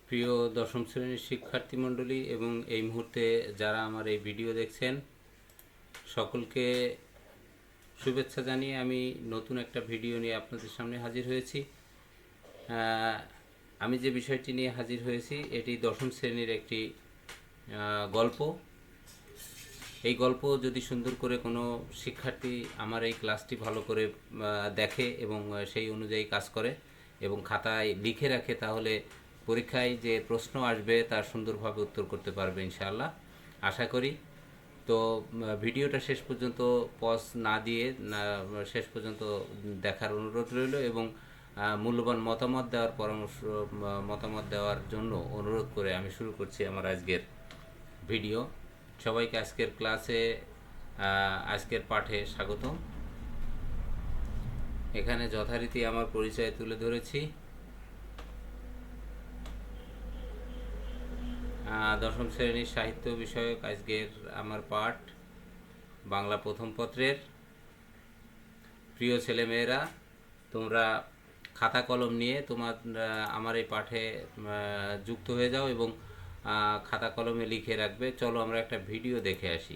প্রিয় দশম শ্রেণীর শিক্ষার্থী মণ্ডলী এবং এই মুহূর্তে যারা আমার এই ভিডিও দেখছেন, সকলকে শুভেচ্ছা জানিয়ে আমি নতুন একটা ভিডিও নিয়ে আপনাদের সামনে হাজির হয়েছি। আমি যে বিষয়টি নিয়ে হাজির হয়েছি এটি দশম শ্রেণীর একটি গল্প। এই গল্প যদি সুন্দর করে কোনো শিক্ষার্থী আমার এই ক্লাসটি ভালো করে দেখে এবং সেই অনুযায়ী কাজ করে এবং খাতায় লিখে রাখে, তাহলে পরীক্ষায় যে প্রশ্ন আসবে তার সুন্দরভাবে উত্তর করতে পারবে ইনশাআল্লাহ, আশা করি। তো ভিডিওটা শেষ পর্যন্ত পজ না দিয়ে শেষ পর্যন্ত দেখার অনুরোধ রইল এবং মূল্যবান মতামত দেওয়ার পরামর্শ মতামত দেওয়ার জন্য অনুরোধ করে আমি শুরু করছি আমার আজকের ভিডিও। সবাইকে আজকের ক্লাসে আজকের পাঠে স্বাগতম। এখানে যথারীতি আমার পরিচয় তুলে ধরেছি। দশম শ্রেণীর সাহিত্য বিষয়ক আজকের আমার পাঠ বাংলা প্রথম পত্রের। প্রিয় ছেলেমেয়েরা, তোমরা খাতা কলম নিয়ে আমার এই পাঠে যুক্ত হয়ে যাও এবং খাতা কলমে লিখে রাখবে। চলো আমরা একটা ভিডিও দেখে আসি।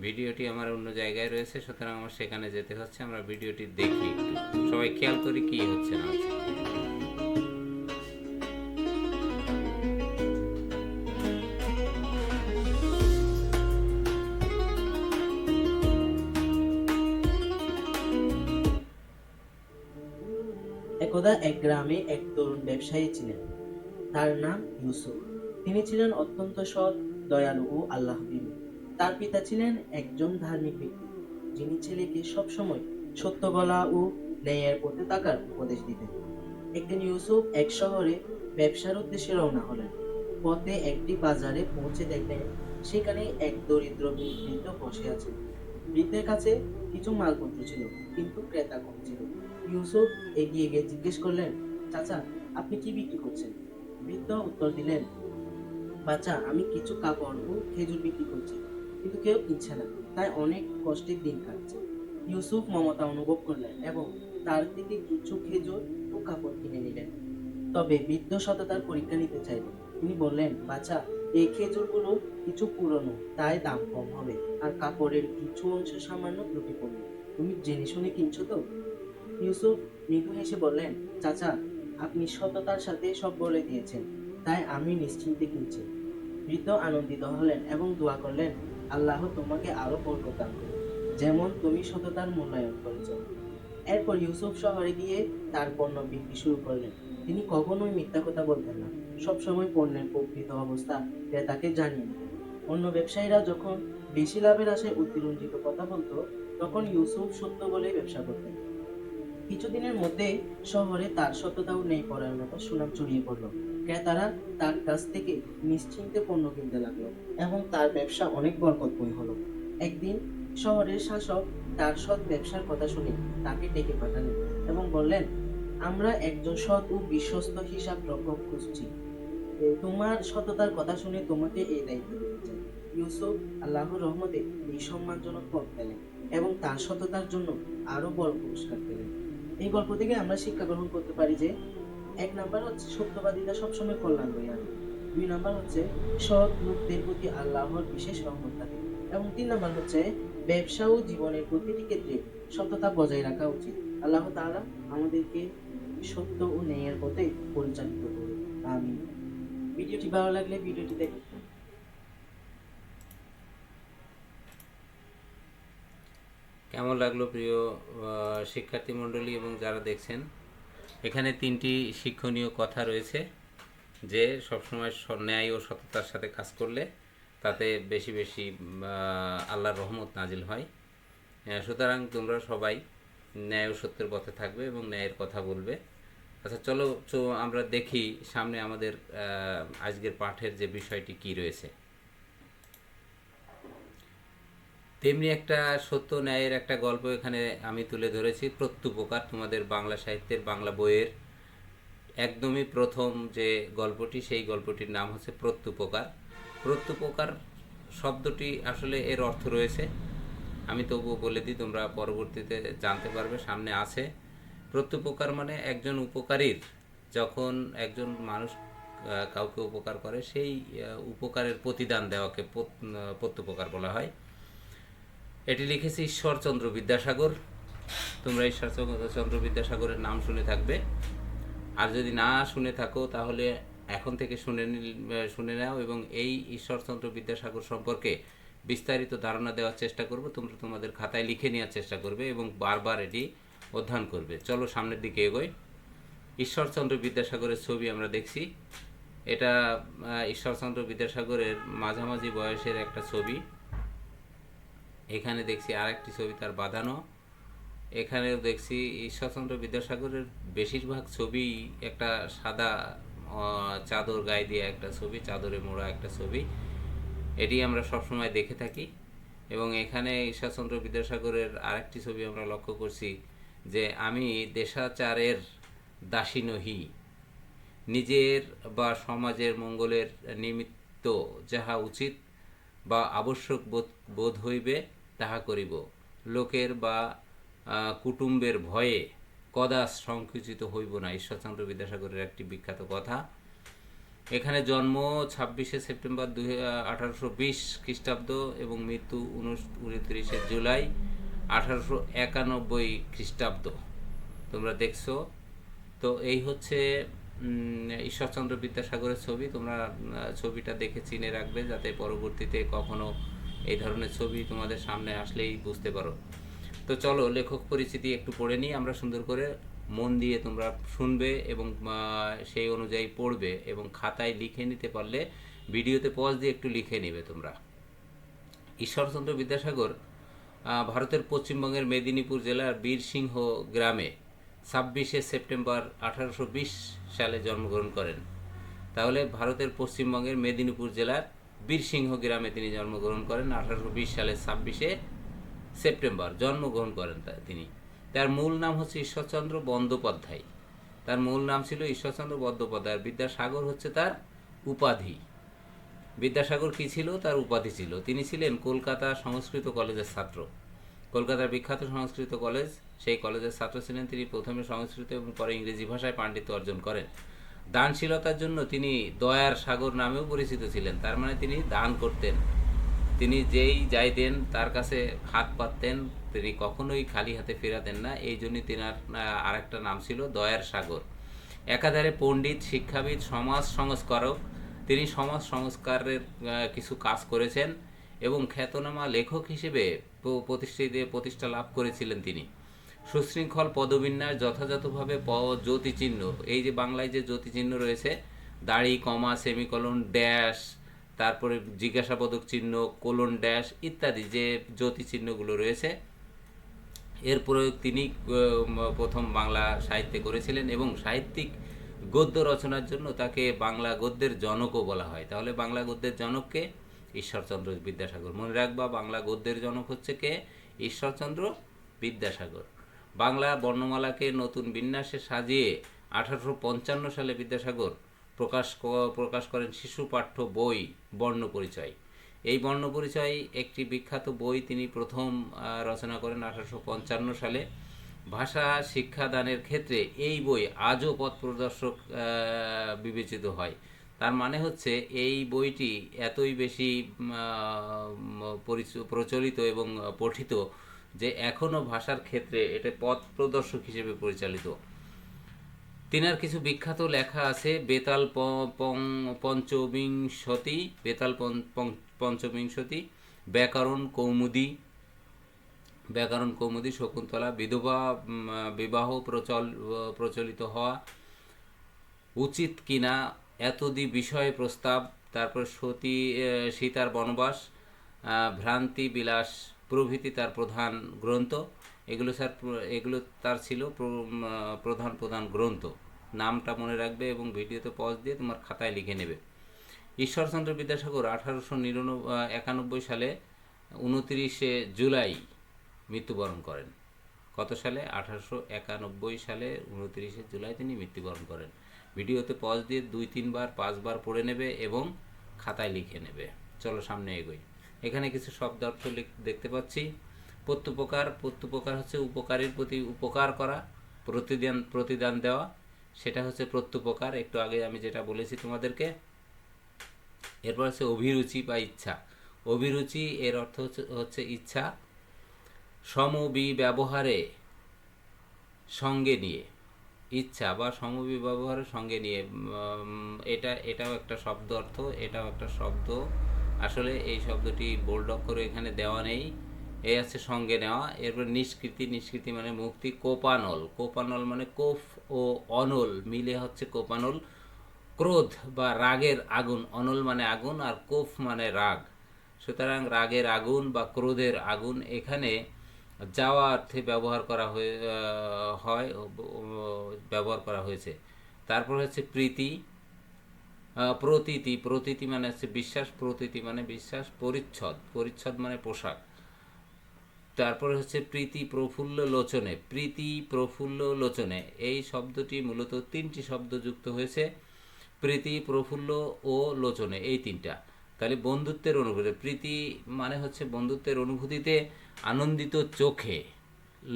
ভিডিওটি আমার অন্য জায়গায় রয়েছে, সুতরাং আমার সেখানে যেতে হচ্ছে। আমরা ভিডিওটি দেখি, একটু সবাই খেয়াল করি কি হচ্ছে না হচ্ছে। একদা এক গ্রামে এক তরুণ ব্যবসায়ী ছিলেন। তার নাম ইউসুফ। তিনি ছিলেন অত্যন্ত সৎ, দয়ালু ও আল্লাহভীরু। তার পিতা ছিলেন একজন ধার্মিক ব্যক্তি, যিনি ছেলেকে সবসময় সত্য বলা ও ন্যায়ের পথে থাকার উপদেশ দিতেন। একদিন ইউসুফ এক শহরে ব্যবসার উদ্দেশ্যে রওনা হলেন। পথে একটি বাজারে পৌঁছে দেখলেন সেখানে এক দরিদ্র বৃদ্ধ বসে আছেন। বৃদ্ধের কাছে কিছু মালপত্র ছিল, কিন্তু ক্রেতা কম ছিল। ইউসুফ এগিয়ে গিয়ে জিজ্ঞেস করলেন, চাচা, আপনি কি বিক্রি করছেন? বৃদ্ধ উত্তর দিলেন, বাচ্চা, আমি কিছু কাপড় ও খেজুর বিক্রি করছি, কিন্তু কেউ কিনছে না, তাই অনেক কষ্টের দিন কাটছে। ইউসুফ মমতা অনুভব করলেন এবং তার থেকে কিছু খেজুর ও কাপড় কিনে নিলেন। তবে বৃদ্ধ সততার পরীক্ষা নিতে চাইলেন। তিনি বললেন, বাচ্চা, এই খেজুরগুলো কিছু পুরনো, তাই দাম কম হবে, আর কাপড়ের কিছু অংশ সামান্য ত্রুটিপূর্ণ। তুমি জেনে শুনে কিনছো তো? ইউসুফ মৃদু হেসে বললেন, চাচা, আপনি সততার সাথে সব বলে দিয়েছেন, তাই আমি নিশ্চিন্তে কিনছি। বৃদ্ধ আনন্দিত হলেন এবং দোয়া করলেন, আল্লাহ তোমাকে আরো বরকত দান করুন, যেমন তুমি সততার মূল্যায়ন করেছ। এরপর ইউসুফ শহরে গিয়ে তার পণ্য বিক্রি শুরু করলেন। তিনি কখনোই মিথ্যা কথা বলতেন না, সবসময় পণ্যের প্রকৃত অবস্থা ক্রেতাকে জানিয়ে দিতেন। অন্য ব্যবসায়ীরা যখন বেশি লাভের আশায় অতিরঞ্জিত কথা বলতো, তখন ইউসুফ সত্য বলে ব্যবসা করতেন। কিছুদিনের মধ্যে শহরে তার সততা ও ন্যায়পরায়ণতার সুনাম ছড়িয়ে পড়ল। ক্রেতারা তার কাছ থেকে নিশ্চিন্তে পণ্য কিনতে লাগলো এবং তার ব্যবসা অনেক বরকতময় হলো। একদিন শহরের শাসক তার সৎ ব্যবসার কথা শুনে তাকে ডেকে পাঠালেন এবং বললেন, আমরা একজন সৎ ও বিশ্বস্ত হিসাব রক্ষক খুঁজছি। তোমার সততার কথা শুনে তোমাকে এই দায়িত্ব দিতে চাই। ইউসুফ আল্লাহর রহমতে এই সম্মানজনক পদ পেলেন এবং তার সততার জন্য আরো বড় পুরস্কার পেলেন। এই গল্প থেকে আমরা শিক্ষা গ্রহণ করতে পারি যে, এক নাম্বার হচ্ছে সত্যবাদিতা সবসময় কল্যাণ বয়ে আনে। 2 নাম্বার হচ্ছে সৎ লোকদের প্রতি আল্লাহর বিশেষ রহমত থাকে। এবং 3 নাম্বার হচ্ছে ব্যবসা ও জীবনের প্রতিটি ক্ষেত্রে সততা বজায় রাখা উচিত। আল্লাহ তাআলা আমাদেরকে সত্য ও ন্যায়ের পথে পরিচালিত করুন। আমিন। ভিডিওটি ভালো লাগলে ভিডিওটি দেখুন। কেমন লাগলো প্রিয় শিক্ষার্থী মণ্ডলী এবং যারা দেখছেন? এখানে 3টি শিক্ষণীয় কথা রয়েছে যে সবসময় ন্যায় ও সততার সাথে কাজ করলে তাতে বেশি বেশি আল্লাহর রহমত নাজিল হয়। সুতরাং তোমরা সবাই ন্যায় ও সত্যের পথে থাকবে এবং ন্যায়ের কথা বলবে। আচ্ছা, চলো আমরা দেখি সামনে আমাদের আজকের পাঠের যে বিষয়টি কি রয়েছে। তেমনি একটা সত্য ন্যায়ের একটা গল্প এখানে আমি তুলে ধরেছি। প্রত্যুপকার, তোমাদের বাংলা সাহিত্যের বাংলা বইয়ের একদমই প্রথম যে গল্পটি, সেই গল্পটির নাম হচ্ছে প্রত্যুপকার। প্রত্যুপকার শব্দটি আসলে এর অর্থ রয়েছে, আমি তবুও বলে দিই, তোমরা পরবর্তীতে জানতে পারবে, সামনে আছে। প্রত্যুপকার মানে একজন উপকারীর যখন একজন মানুষ কাউকে উপকার করে সেই উপকারের প্রতিদান দেওয়াকে প্রত্যুপকার বলা হয়। এটি লিখেছে ঈশ্বরচন্দ্র বিদ্যাসাগর। তোমরা ঈশ্বরচন্দ্র বিদ্যাসাগরের নাম শুনে থাকবে, আর যদি না শুনে থাকো তাহলে এখন থেকে শুনে নাও এবং এই ঈশ্বরচন্দ্র বিদ্যাসাগর সম্পর্কে বিস্তারিত ধারণা দেওয়ার চেষ্টা করব। তোমরা তোমাদের খাতায় লিখে নেওয়ার চেষ্টা করবে এবং বারবার এটি অধ্যয়ন করবে। চলো সামনের দিকে এগোই। ঈশ্বরচন্দ্র বিদ্যাসাগরের ছবি আমরা দেখছি। এটা ঈশ্বরচন্দ্র বিদ্যাসাগরের মাঝামাঝি বয়সের একটা ছবি। এখানে দেখছি আরেকটি ছবি তার বাঁধানো। এখানেও দেখছি ঈশ্বরচন্দ্র বিদ্যাসাগরের বেশিরভাগ ছবি একটা সাদা চাদর গায়ে দিয়ে একটা ছবি, চাদরে মোড়া একটা ছবি। এটি আমরা সবসময় দেখে থাকি। এবং এখানে ঈশ্বরচন্দ্র বিদ্যাসাগরের আরেকটি ছবি আমরা লক্ষ্য করছি যে আমি দেশাচারের দাসী নহি, নিজের বা সমাজের মঙ্গলের নিমিত্ত যাহা উচিত বা আবশ্যক বোধ হইবে তাহা করিব, লোকের বা কুটুম্বের ভয়ে কদাচ সংকুচিত হইব না। ঈশ্বরচন্দ্র বিদ্যাসাগরের একটি বিখ্যাত কথা। এখানে জন্ম 26শে সেপ্টেম্বর 1820 খ্রিস্টাব্দ এবং মৃত্যু 29শে জুলাই 1891 খ্রিস্টাব্দ। তোমরা দেখছো তো এই হচ্ছে ঈশ্বরচন্দ্র বিদ্যাসাগরের ছবি। তোমরা ছবিটা দেখে চিনে রাখবে যাতে পরবর্তীতে কখনো এই ধরনের ছবি তোমাদের সামনে আসলেই বুঝতে পারো। তো চলো লেখক পরিচিতি একটু পড়ে নিই আমরা সুন্দর করে, মন দিয়ে তোমরা শুনবে এবং সেই অনুযায়ী পড়বে এবং খাতায় লিখে নিতে পারলে ভিডিওতে পজ দিয়ে একটু লিখে নেবে তোমরা। ঈশ্বরচন্দ্র বিদ্যাসাগর ভারতের পশ্চিমবঙ্গের মেদিনীপুর জেলার বীরসিংহ গ্রামে 26শে সেপ্টেম্বর 1820 সালে জন্মগ্রহণ করেন। তাহলে ভারতের পশ্চিমবঙ্গের মেদিনীপুর জেলার বীরসিংহ গ্রামে তিনি জন্মগ্রহণ করেন। 1820 সালের 26শে সেপ্টেম্বর জন্মগ্রহণ করেন তিনি। তার মূল নাম হচ্ছে ঈশ্বরচন্দ্র বন্দ্যোপাধ্যায়। তার মূল নাম ছিল ঈশ্বরচন্দ্র বন্দ্যোপাধ্যায়। বিদ্যাসাগর হচ্ছে তার উপাধি। বিদ্যাসাগর কি ছিল? তার উপাধি ছিল। তিনি ছিলেন কলকাতা সংস্কৃত কলেজের ছাত্র। কলকাতার বিখ্যাত সংস্কৃত কলেজ, সেই কলেজের ছাত্র ছিলেন তিনি। প্রথমে সংস্কৃত এবং পরে ইংরেজি ভাষায় পাণ্ডিত্য অর্জন করেন। দানশীলতার জন্য তিনি দয়ার সাগর নামেও পরিচিত ছিলেন। তার মানে তিনি দান করতেন। তিনি যেই যাইতেন তার কাছে হাত পাততেন, তিনি কখনোই খালি হাতে ফেরাতেন না। এই জন্যই তিনার আরেকটা নাম ছিল দয়ার সাগর। একাধারে পণ্ডিত, শিক্ষাবিদ, সমাজ সংস্কারক। তিনি সমাজ সংস্কারের কিছু কাজ করেছেন এবং খ্যাতনামা লেখক হিসেবে প্রতিষ্ঠা লাভ করেছিলেন তিনি। সুশৃঙ্খল পদবিন্যাস, যথাযথভাবে জ্যোতিচিহ্ন, এই যে বাংলায় যে জ্যোতিচিহ্ন রয়েছে, দাড়ি, কমা, সেমিকলন, ড্যাশ, তারপরে জিজ্ঞাসাবোধক চিহ্ন, কোলন, ড্যাশ ইত্যাদি যে জ্যোতিচিহ্নগুলো রয়েছে, এর প্রয়োগ তিনি প্রথম বাংলা সাহিত্যে করেছিলেন এবং সাহিত্যিক গদ্য রচনার জন্য তাকে বাংলা গদ্যের জনকও বলা হয়। তাহলে বাংলা গদ্যের জনককে? ঈশ্বরচন্দ্র বিদ্যাসাগর। মনে রাখবা, বাংলা গদ্যের জনক হচ্ছে কে? ঈশ্বরচন্দ্র বিদ্যাসাগর। বাংলা বর্ণমালাকে নতুন বিন্যাসে সাজিয়ে 1855 সালে বিদ্যাসাগর প্রকাশ করেন শিশু পাঠ্য বই বর্ণপরিচয়। এই বর্ণপরিচয় একটি বিখ্যাত বই তিনি প্রথম রচনা করেন 1855 সালে। ভাষা শিক্ষাদানের ক্ষেত্রে এই বই আজও পথ প্রদর্শক বিবেচিত হয়। তার মানে হচ্ছে এই বইটি এতই বেশি প্রচলিত এবং পঠিত যে এখনও ভাষার ক্ষেত্রে এটা পথ প্রদর্শক হিসেবে পরিচালিত। তিনার কিছু বিখ্যাত লেখা আছে। বেতাল পঞ্চবিংশতি, ব্যাকরণ কৌমুদী, শকুন্তলা, বিধবা বিবাহ প্রচলিত হওয়া উচিত কিনা, এতদি বিষয় প্রস্তাব, তারপর সীতার বনবাস, ভ্রান্তি বিলাস প্রভৃতি তার প্রধান গ্রন্থ। এগুলো তার ছিল প্রধান গ্রন্থ। নামটা মনে রাখবে এবং ভিডিওতে পজ দিয়ে তোমার খাতায় লিখে নেবে। ঈশ্বরচন্দ্র বিদ্যাসাগর 1891 সালে 29শে জুলাই মৃত্যুবরণ করেন। কত সালে? 1891 সালে 29শে জুলাই তিনি মৃত্যুবরণ করেন। ভিডিওতে পজ দিয়ে 2-3 বার 5 বার পড়ে নেবে এবং খাতায় লিখে নেবে। চলো সামনে এগোই। এখানে কিছু শব্দার্থ দেখতে পাচ্ছি। প্রত্যুপকার হচ্ছে উপকারীর প্রতি উপকার করা, প্রতিদান দেওয়া। সেটা হচ্ছে প্রত্যুপকার, একটু আগে আমি যেটা বলেছি তোমাদেরকে। এরপর হচ্ছে অভিরুচি বা ইচ্ছা। অভিরুচি এর অর্থ হচ্ছে ইচ্ছা। সমবি ব্যবহারে সঙ্গে নিয়ে, ইচ্ছা বা সমবি ব্যবহারের সঙ্গে নিয়ে, এটাও একটা শব্দ অর্থ, এটাও একটা শব্দ। আসলে এই শব্দটি বোল্ড অক্ষরে এখানে দেওয়া নেই, এই আছে সঙ্গে নেওয়া। এরপর নিষ্কৃতি, নিষ্কৃতি মানে মুক্তি। কোপানল, কোপানল মানে কোফ ও অনল মিলে হচ্ছে কোপানল। ক্রোধ বা রাগের আগুন, অনল মানে আগুন আর কোফ মানে রাগ, সুতরাং রাগের আগুন বা ক্রোধের আগুন এখানে যাওয়া অর্থে ব্যবহার করা হয়, ব্যবহার করা হয়েছে। তারপর হচ্ছে প্রীতি, প্রতীতি, প্রতীতি মানে হচ্ছে বিশ্বাস, প্রতীতি মানে বিশ্বাস। পরিচ্ছদ, পরিচ্ছদ মানে পোশাক। তারপরে হচ্ছে প্রীতি প্রফুল্ল লোচনে, প্রীতি প্রফুল্ল লোচনে এই শব্দটি মূলত তিনটি শব্দ যুক্ত হয়েছে, প্রীতি প্রফুল্ল ও লোচনে, এই তিনটা। তাহলে বন্ধুত্বের অনুভূতি, প্রীতি মানে হচ্ছে বন্ধুত্বের অনুভূতিতে আনন্দিত চোখে,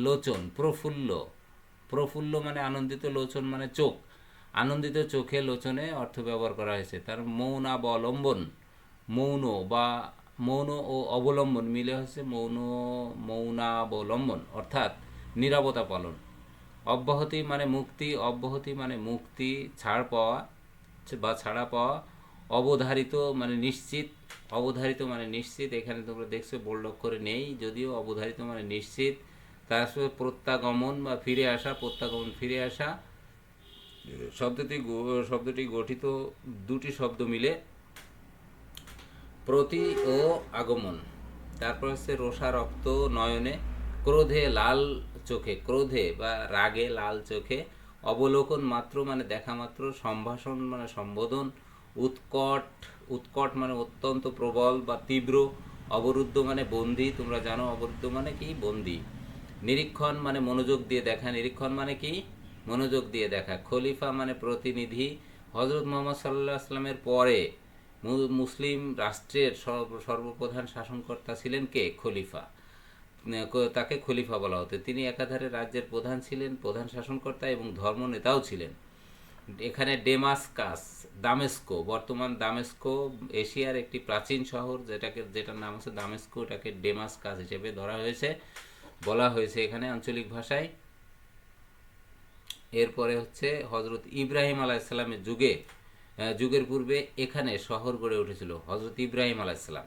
লোচন প্রফুল্ল, প্রফুল্ল মানে আনন্দিত, লোচন মানে চোখ, আনন্দিত চোখে লোচনে অর্থ ব্যবহার করা হয়েছে। তার মৌনাবলম্বন, মৌন বা মৌন ও অবলম্বন মিলে হচ্ছে মৌনাবলম্বন অর্থাৎ নীরবতা পালন। অব্যাহতি মানে মুক্তি, অব্যাহতি মানে মুক্তি, ছাড় পাওয়া বা ছাড়া পাওয়া। অবধারিত মানে নিশ্চিত, অবধারিত মানে নিশ্চিত, এখানে তোমরা দেখছো বোল্ড অক্ষরে নেই, যদিও অবধারিত মানে নিশ্চিত। তারপরে প্রত্যাগমন বা ফিরে আসা, প্রত্যাগমন ফিরে আসা। শব্দটি গঠিত দুটি শব্দ মিলে, প্রতি ও আগমন। তারপর হচ্ছে রোষা রক্ত নয়নে, ক্রোধে লাল চোখে, ক্রোধে বা রাগে লাল চোখে। অবলোকন মাত্র মানে দেখা মাত্র, সম্ভাষণ মানে সম্বোধন। উৎকট, উৎকট মানে অত্যন্ত প্রবল বা তীব্র। অবরুদ্ধ মানে বন্দি, তোমরা জানো অবরুদ্ধ মানে কি, বন্দি। নিরীক্ষণ মানে মনোযোগ দিয়ে দেখা, নিরীক্ষণ মানে কি, মনোযোগ দিয়ে দেখা। খলিফা মানে প্রতিনিধি। হজরত মোহাম্মদ সাল্লাহ আসলামের পরে মুসলিম রাষ্ট্রের সর্বপ্রধান শাসনকর্তা ছিলেন কে, খলিফা। তাকে খলিফা বলা হতো। তিনি একাধারে রাজ্যের প্রধান ছিলেন, প্রধান শাসনকর্তা এবং ধর্ম নেতাও ছিলেন। এখানে ডেমাসকাস, দামেস্কো, বর্তমান দামেস্কো এশিয়ার একটি প্রাচীন শহর, যেটার নাম হচ্ছে দামেস্কো, এটাকে ডেমাসকাস হিসেবে ধরা হয়েছে, বলা হয়েছে এখানে আঞ্চলিক ভাষায়। এরপরে হচ্ছে হজরত ইব্রাহিম আলাইসাল্লামের যুগের পূর্বে এখানে শহর গড়ে উঠেছিল, হজরত ইব্রাহিম আলাইসাল্লাম।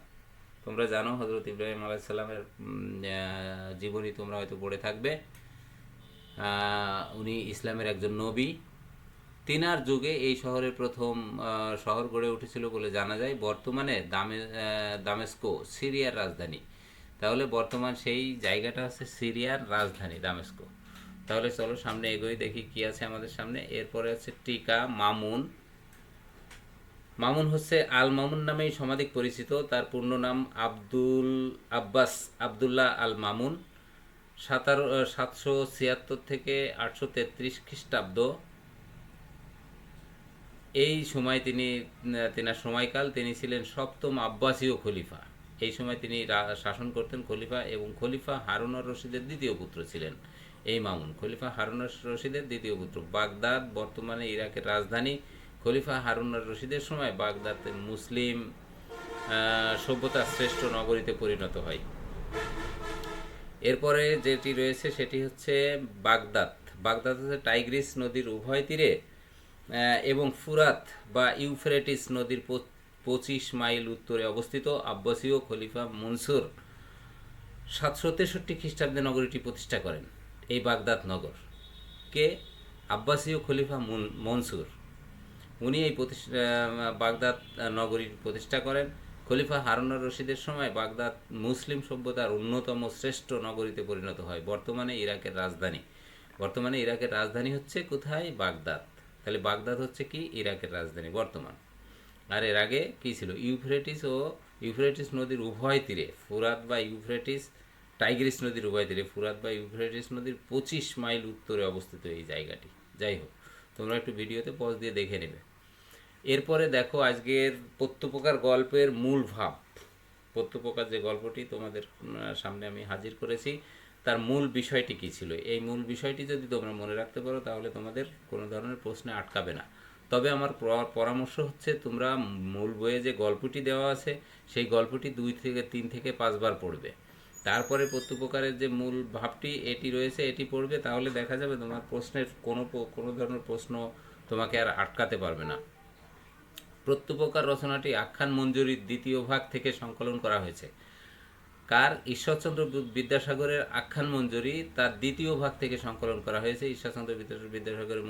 তোমরা জানো হজরত ইব্রাহিম আলাইসাল্লামের জীবনী তোমরা হয়তো পড়ে থাকবে। উনি ইসলামের একজন নবী। তিনার যুগে এই শহরের প্রথম শহর গড়ে উঠেছিল বলে জানা যায়। বর্তমানে দামেস্কো সিরিয়ার রাজধানী। তাহলে বর্তমান সেই জায়গাটা হচ্ছে সিরিয়ার রাজধানী দামেস্কো। তাহলে চলো সামনে এগোই, দেখি কি আছে আমাদের সামনে। এরপরে হচ্ছে টিকা মামুন। মামুন হচ্ছে আল মামুন নামেই সমাধিক পরিচিত। তার পূর্ণ নাম আবদুল্লাহ আল মামুন। 776 থেকে 833 খ্রিস্টাব্দ এই সময় তেনার সময়কাল, তিনি ছিলেন সপ্তম আব্বাসীয় খলিফা। এই সময় তিনি শাসন করতেন খলিফা, এবং খলিফা হারুন আর রশিদের দ্বিতীয় পুত্র ছিলেন এই মামুন। খলিফা হারুন আর রশিদের দ্বিতীয় পুত্র। বাগদাদ বর্তমানে ইরাকের রাজধানী। খলিফা হারুন আর রশিদের সময় বাগদাদ মুসলিম সভ্যতার শ্রেষ্ঠ নগরীতে পরিণত হয়। এরপরে যেটি রয়েছে সেটি হচ্ছে বাগদাদ। বাগদাদ হচ্ছে টাইগ্রিস নদীর উভয় তীরে এবং ফুরাত বা ইউফ্রেটিস নদীর 25 মাইল উত্তরে অবস্থিত। আব্বাসীয় খলিফা মনসুর 763 খ্রিস্টাব্দে নগরীটি প্রতিষ্ঠা করেন। এই বাগদাদ নগর কে, আব্বাসীয় খলিফা মনসুর, উনি এই বাগদাদ নগরীর প্রতিষ্ঠা করেন। খলিফা হারুন আর রশিদের সময় বাগদাদ মুসলিম সভ্যতার অন্যতম শ্রেষ্ঠ নগরীতে পরিণত হয়। বর্তমানে ইরাকের রাজধানী হচ্ছে কোথায়, বাগদাদ। তাহলে বাগদাদ হচ্ছে কি, ইরাকের রাজধানী বর্তমান। আর এর আগে কি ছিল, ইউফ্রেটিস নদীর উভয় তীরে, ফুরাত বা ইউফ্রেটিস, টাইগ্রিস নদীর উভয় তীরে ফুরাত বা ইউফ্রেটিস নদীর 25 মাইল উত্তরে অবস্থিত এই জায়গাটি। যাই হোক, তোমরা একটু ভিডিওতে পজ দিয়ে দেখে নেবে। এরপরে দেখো আজকের প্রত্যুপকার গল্পের মূল ভাব। প্রত্যুপকার যে গল্পটি তোমাদের সামনে আমি হাজির করেছি, তার মূল বিষয়টি কী ছিল। এই মূল বিষয়টি যদি তোমরা মনে রাখতে পারো তাহলে তোমাদের কোনো ধরনের প্রশ্নে আটকাবে না। তবে আমার পরামর্শ হচ্ছে তোমরা মূল বইয়ে যে গল্পটি দেওয়া আছে সেই গল্পটি 2 থেকে 3 থেকে 5 বার পড়বে। তারপরে প্রত্যুপকারের যে মূল ভাবটি এটি রয়েছে এটি পড়বে, তাহলে দেখা যাবে তোমার প্রশ্নের কোনো ধরনের প্রশ্ন তোমাকে আর আটকাতে পারবে না। প্রত্যুপকার রচনাটি আখ্যান মঞ্জুরির দ্বিতীয় ভাগ থেকে সংকলন করা হয়েছে। কার? ঈশ্বরচন্দ্র বিদ্যাসাগরের আখ্যান মঞ্জুরি তার দ্বিতীয় ভাগ থেকে সংকলন করা হয়েছে। ঈশ্বরচন্দ্র বিদ্যাসাগরের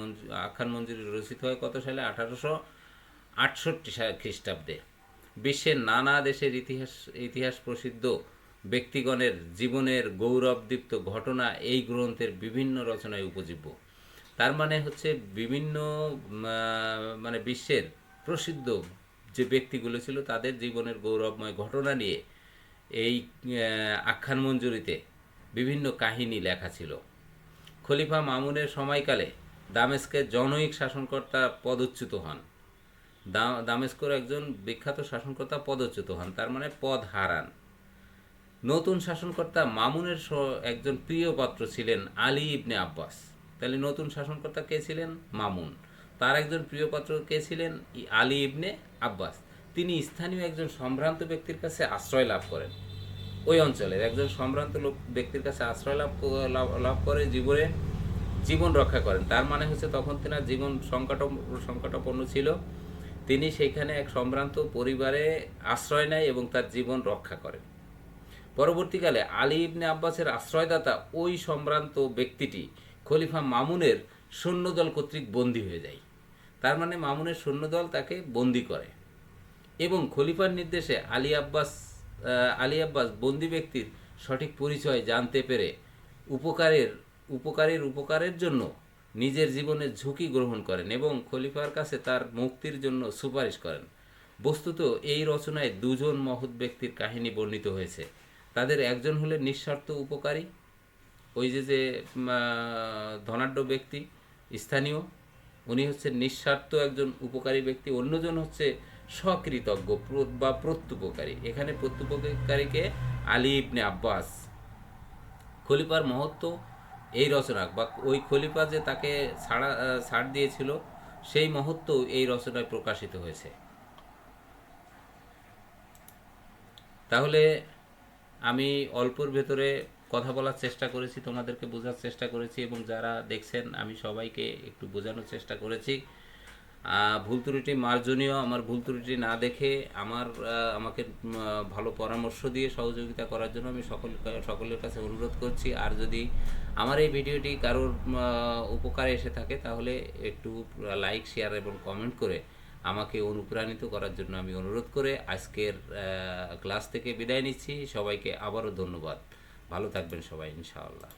আখ্যান মঞ্জুরি রচিত হয় কত সালে? 1868 খ্রিস্টাব্দে। বিশ্বের নানা দেশের ইতিহাস প্রসিদ্ধ ব্যক্তিগণের জীবনের গৌরবদীপ্ত ঘটনা এই গ্রন্থের বিভিন্ন রচনায় উপজীব্য। তার মানে হচ্ছে বিভিন্ন মানে বিশ্বের প্রসিদ্ধ যে ব্যক্তিগুলো ছিল তাদের জীবনের গৌরবময় ঘটনা নিয়ে এই আখ্যান মঞ্জুরিতে বিভিন্ন কাহিনী লেখা ছিল। খলিফা মামুনের সময়কালে দামেস্কের জনৈক শাসনকর্তা পদচ্যুত হন। দামেস্কের একজন বিখ্যাত শাসনকর্তা পদচ্যুত হন, তার মানে পদ হারান। নতুন শাসনকর্তা মামুনের একজন প্রিয় পাত্র ছিলেন আলী ইবনে আব্বাস। তাহলে নতুন শাসনকর্তা কে ছিলেন? মামুন। তার একজন প্রিয় পাত্র কে ছিলেন? আলী ইবনে আব্বাস। তিনি স্থানীয় একজন সম্ভ্রান্ত ব্যক্তির কাছে আশ্রয় লাভ করেন। ওই অঞ্চলের একজন সম্ভ্রান্ত ব্যক্তির কাছে আশ্রয় লাভ করে জীবন রক্ষা করেন। তার মানে হচ্ছে তখন তেনার জীবন সংকটাপন্ন ছিল। তিনি সেইখানে এক সম্ভ্রান্ত পরিবারে আশ্রয় নেয় এবং তার জীবন রক্ষা করেন। পরবর্তীকালে আলী ইবনে আব্বাসের আশ্রয়দাতা ওই সম্ভ্রান্ত ব্যক্তিটি খলিফা মামুনের সৈন্যদল কর্তৃক বন্দী হয়ে যায়। তার মানে মামুনের সৈন্যদল তাকে বন্দী করে এবং খলিফার নির্দেশে আলী আব্বাস বন্দী ব্যক্তির সঠিক পরিচয় জানতে পেরে উপকারের জন্য নিজের জীবনের ঝুঁকি গ্রহণ করেন এবং খলিফার কাছে তার মুক্তির জন্য সুপারিশ করেন। বস্তুত এই রচনায় দুজন মহৎ ব্যক্তির কাহিনী বর্ণিত হয়েছে। তাদের একজন হলেন নিঃস্বার্থ উপকারী, ওই যে ধনাঢ্য ব্যক্তি স্থানীয়, উনি হচ্ছেন নিঃস্বার্থ একজন উপকারী ব্যক্তি। অন্যজন হচ্ছে সকৃতজ্ঞ বা প্রত্যুপকারী। এখানে প্রত্যুপকারীকে আলী ইবনে আব্বাস। খলিফার মহত্ব এই রচনা বা ওই খলিফা যে তাকে ছাড় দিয়েছিল সেই মহত্ব এই রচনায় প্রকাশিত হয়েছে। তাহলে আমি অল্পর ভেতরে কথা বলার চেষ্টা করেছি, তোমাদেরকে বোঝার চেষ্টা করেছি এবং যারা দেখছেন আমি সবাইকে একটু বোঝানোর চেষ্টা করেছি। ভুল ত্রুটি মার্জনীয়। আমার ভুল ত্রুটি না দেখে আমাকে ভালো পরামর্শ দিয়ে সহযোগিতা করার জন্য আমি সকলের কাছে অনুরোধ করছি। আর যদি আমার এই ভিডিওটি কারোর উপকারে এসে থাকে তাহলে একটু লাইক, শেয়ার এবং কমেন্ট করে আমাকে অনুপ্রাণিত করার জন্য আমি অনুরোধ করে আজকের ক্লাস থেকে বিদায় নিচ্ছি। সবাইকে আবারও ধন্যবাদ। ভালো থাকবেন সবাই ইনশাআল্লাহ।